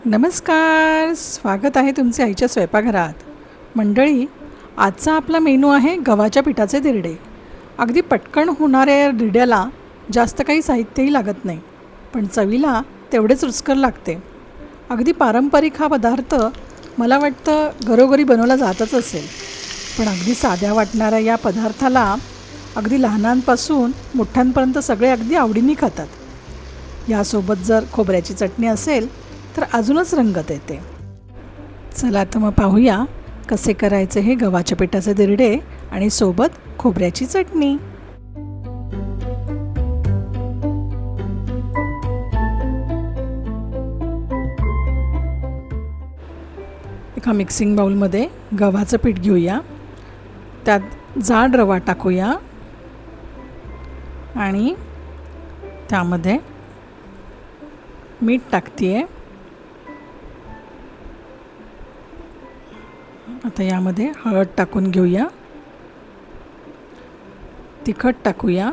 नमस्कार, स्वागत आहे तुमचे आईच्या स्वयंपाकघरात. मंडळी, आजचा आपला मेनू आहे गव्हाच्या पिठाचे धिरडे. अगदी पटकन होणाऱ्या धिरड्याला जास्त काही साहित्यही लागत नाही, पण चवीला तेवढेच रुचकर लागते. अगदी पारंपरिक हा पदार्थ मला वाटतं घरोघरी बनवला जातच असेल, पण अगदी साध्या वाटणाऱ्या या पदार्थाला अगदी लहानांपासून मोठ्यांपर्यंत सगळे अगदी आवडीने खातात. यासोबत जर खोबऱ्याची चटणी असेल तर अजूनच रंगत येते. चला तर मग पाहूया कसे करायचे हे गव्हाच्या पिठाचे धिरडे आणि सोबत खोबऱ्याची चटणी. एका मिक्सिंग बाउलमध्ये गव्हाचं पीठ घेऊया, त्यात जाड रवा टाकूया आणि त्यामध्ये मीठ टाकते. आता यामध्ये हळद टाकून घेऊया, तिखट टाकूया,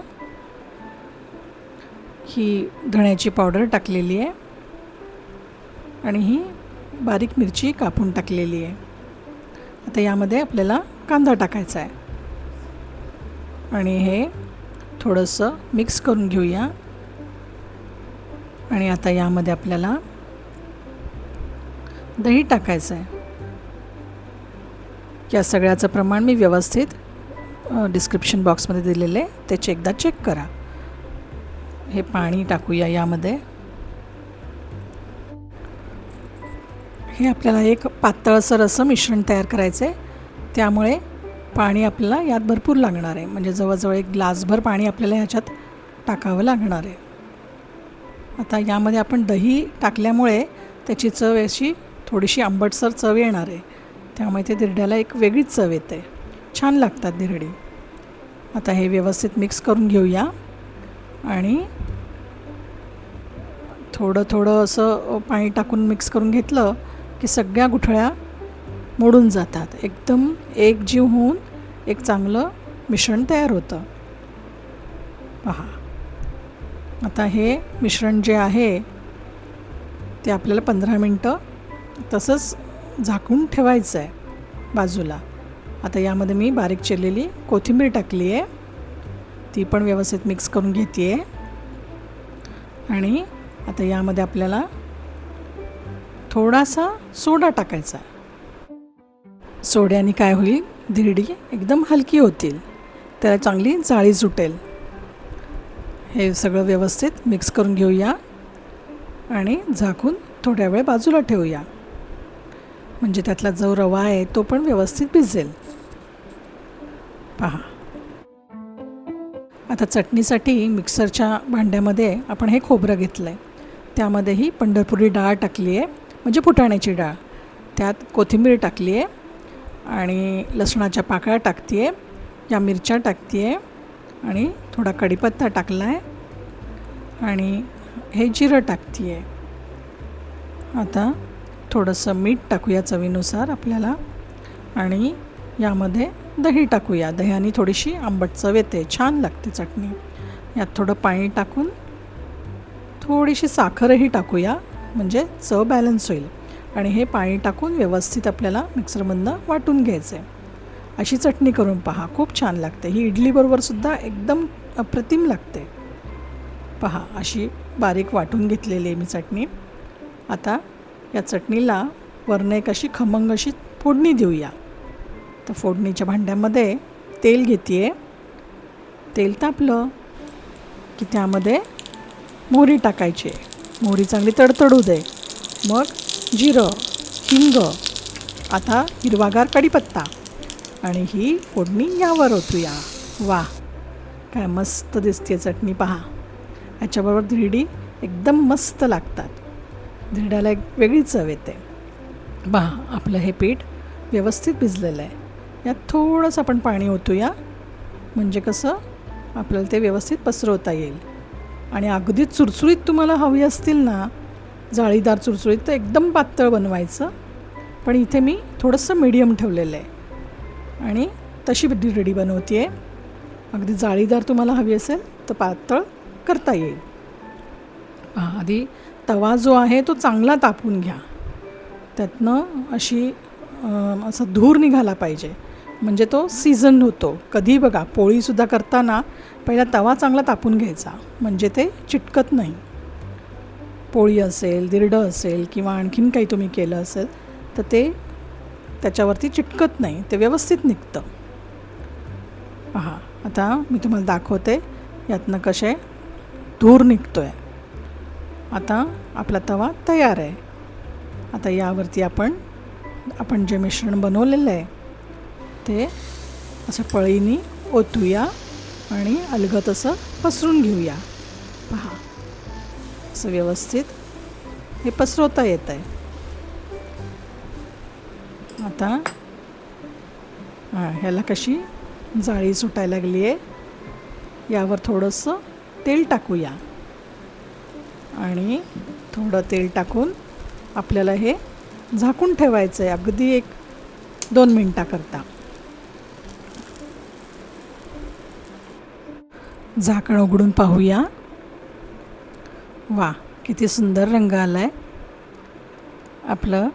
ही धण्याची पावडर टाकलेली आहे आणि ही बारीक मिरची कापून टाकलेली आहे. आता यामध्ये आपल्याला कांदा टाकायचा आहे आणि हे थोडंसं मिक्स करून घेऊया. आणि आता यामध्ये आपल्याला दही टाकायचं आहे. या सगळ्याचं प्रमाण मी व्यवस्थित डिस्क्रिप्शन बॉक्समध्ये दिलेले, त्याचे एकदा चेक करा. हे पाणी टाकूया यामध्ये. हे आपल्याला एक पातळसर असं मिश्रण तयार करायचं आहे, त्यामुळे पाणी आपल्याला यात भरपूर लागणार आहे. म्हणजे जवळजवळ एक ग्लासभर पाणी आपल्याला ह्याच्यात टाकावं लागणार आहे. आता यामध्ये आपण दही टाकल्यामुळे त्याची चव अशी थोडीशी आंबटसर चव येणार आहे, त्यामुळे ते धिरड्याला एक वेगळीच चव येते. छान लागतात धिरडी. आता हे व्यवस्थित मिक्स करून घेऊया आणि थोडं थोडं असं पाणी टाकून मिक्स करून घेतलं की सगळ्या गुठळ्या मोडून जातात. एकदम एकजीव होऊन एक चांगलं मिश्रण तयार होतं. पहा, आता हे मिश्रण जे आहे ते आपल्याला 15 मिनटं तसंच झाकून ठेवायचं आहे बाजूला. आता यामध्ये मी बारीक चिरलेली कोथिंबीर टाकली आहे, ती पण व्यवस्थित मिक्स करून घेते आहे. आणि आता यामध्ये आपल्याला थोडासा सोडा टाकायचा. सोड्याने काय होईल, धिरडी एकदम हलकी होतील, त्याला चांगली जाळी सुटेल. हे सगळं व्यवस्थित मिक्स करून घेऊया आणि झाकून थोड्या वेळ बाजूला ठेवूया, म्हणजे त्यातला जो रवा आहे तो पण व्यवस्थित भिजेल. पहा, आता चटणीसाठी मिक्सरच्या भांड्यामध्ये आपण हे खोबरं घेतलं आहे, त्यामध्येही पंढरपुरी डाळ टाकली आहे, म्हणजे फुटाण्याची डाळ. त्यात कोथिंबीर टाकली आहे आणि लसणाच्या पाकळ्या टाकते आहे, या मिरच्या टाकते आहे आणि थोडा कढीपत्ता टाकला आहे आणि हे जिरं टाकते आहे. आता थोडंसं मीठ टाकूया चवीनुसार आपल्याला आणि यामध्ये दही टाकूया. दह्याने थोडीशी आंबट चव येते, छान लागते चटणी. यात थोडं पाणी टाकून थोडीशी साखरही टाकूया, म्हणजे चव बॅलन्स होईल. आणि हे पाणी टाकून व्यवस्थित आपल्याला मिक्सरमधनं वाटून घ्यायचं आहे. अशी चटणी करून पहा, खूप छान लागते. ही इडलीबरोबरसुद्धा एकदम अप्रतिम लागते. पहा, अशी बारीक वाटून घेतलेली आहे मी चटणी. आता या चटणीला वरनं एक अशी खमंग अशी फोडणी देऊया. तर फोडणीच्या भांड्यामध्ये तेल घेते आहे. तेल तापलं की त्यामध्ये मोहरी टाकायची. मोहरी चांगली तडतडू दे, मग जिरं, हिंग, आता हिरवागार कढीपत्ता आणि ही फोडणी यावर ओतूया. वा, काय मस्त दिसते चटणी. पहा, याच्याबरोबर धिरडी एकदम मस्त लागतात. धिरड्याला एक वेगळी चव येते. पहा, आपलं हे पीठ व्यवस्थित भिजलेलं आहे. यात थोडंसं आपण पाणी ओतूया, म्हणजे कसं आपल्याला ते व्यवस्थित पसरवता येईल. आणि अगदीच चुरचुरीत तुम्हाला हवी असतील ना, जाळीदार चुरचुरीत, तर एकदम पातळ बनवायचं. पण इथे मी थोडंसं मीडियम ठेवलेलं आहे आणि तशी धिरडी बनवते आहे. अगदी जाळीदार तुम्हाला हवी असेल तर पातळ करता येईल. आधी तवा जो आहे तो चांगला तापून घ्या, त्यातनं असं धूर निघाला पाहिजे, म्हणजे तो सीझन होतो. कधी बघा पोळीसुद्धा करताना पहिला तवा चांगला तापून घ्यायचा, म्हणजे ते चिटकत नाही. पोळी असेल, दिरडं असेल किंवा आणखीन काही तुम्ही केलं असेल तर ते त्याच्यावरती चिटकत नाही, ते व्यवस्थित निघतं. पहा, आता मी तुम्हाला दाखवते यातनं कसे धूर निघतो आहे. आता आपला तवा तयार आहे. आता यावरती आपण जे मिश्रण बनवलेलं आहे ते असं पळीनी ओतूया आणि अलगद असं पसरून घेऊया. पहा, असं व्यवस्थित हे पसरवता येतं आहे. आता ह्याला कशी जाळी सुटायला लागली आहे. यावर थोडंसं तेल टाकूया आणि थोडं तेल टाकून आपल्याला हे झाकून ठेवायचं आहे अगदी 1-2 मिनटाकरता. झाकण उघडून पाहूया. वा, किती सुंदर रंग आला आहे. आपलं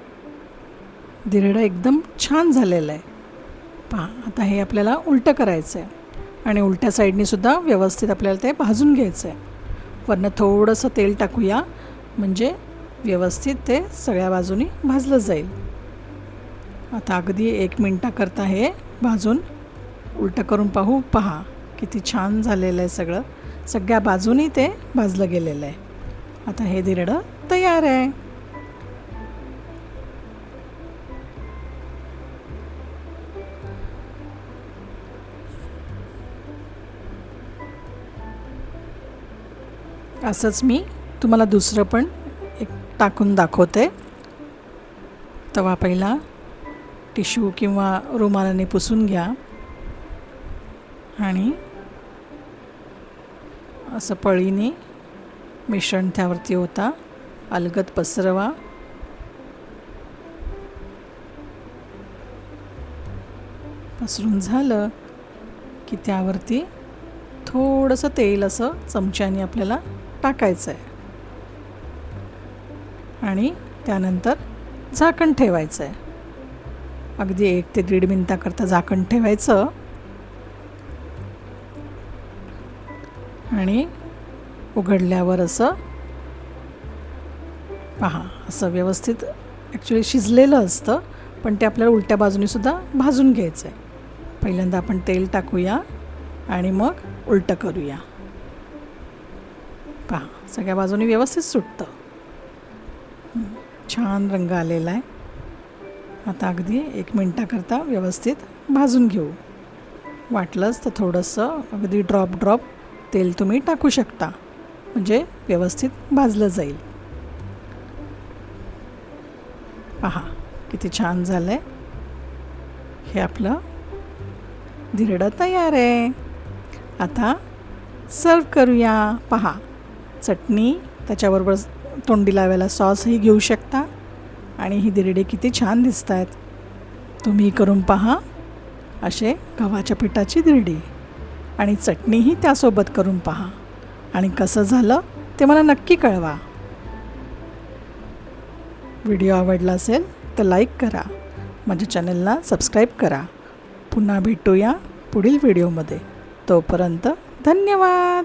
दिरडं एकदम छान झालेलं आहे. पहा, आता हे आपल्याला उलटं करायचं आहे आणि उलट्या साईडनी सुद्धा व्यवस्थित आपल्याला ते भाजून घ्यायचं आहे. वरनं थोडंसं तेल टाकूया, म्हणजे व्यवस्थित ते सगळ्या बाजूनी भाजलं जाईल. आता अगदी 1 मिनटाकरता हे भाजून उलटं करून पाहू. पहा, किती छान झालेलं आहे सगळं. सगळ्या बाजूनी ते भाजलं गेलेलं आहे. आता हे दिरडं तयार आहे. असंच मी तुम्हाला दुसरं पण एक टाकून दाखवते. तवा पहिला टिश्यू किंवा रुमालाने पुसून घ्या आणि असं पळीने मिश्रण त्यावरती ओता, अलगद पसरवा. पसरून झालं की त्यावरती थोडंसं तेल असं चमच्याने आपल्याला टाकायचं आहे आणि त्यानंतर झाकण ठेवायचं आहे. अगदी 1 ते 1.5 मिनटाकरता झाकण ठेवायचं आणि उघडल्यावर असं पहा, असं व्यवस्थित ॲक्च्युली शिजलेलं असतं, पण ते आपल्याला उलट्या बाजूने सुद्धा भाजून घ्यायचं आहे. पहिल्यांदा आपण तेल टाकूया आणि मग उलटं करूया. पहा, सगळ्या बाजूनी व्यवस्थित सुटतं. छान रंग आलेला आहे. आता अगदी 1 मिनटाकरता व्यवस्थित भाजून घेऊ. वाटलंच तर थोडंसं अगदी ड्रॉप तेल तुम्ही टाकू शकता, म्हणजे व्यवस्थित भाजलं जाईल. पहा, किती छान झालं आहे. हे आपलं दिरडं तयार आहे. आता सर्व करूया. पहा, चटणी त्याच्याबरोबर तोंडी लावायला सॉसही घेऊ शकता आणि ही दिरडे किती छान दिसत आहेत. तुम्ही करून पहा असे गव्हाच्या पिठाची दिरडी आणि चटणीही त्यासोबत करून पहा आणि कसं झालं ते मला नक्की कळवा. व्हिडिओ आवडला असेल तर लाईक करा, माझ्या चॅनलला सबस्क्राईब करा. पुन्हा भेटूया पुढील व्हिडिओमध्ये. तोपर्यंत धन्यवाद.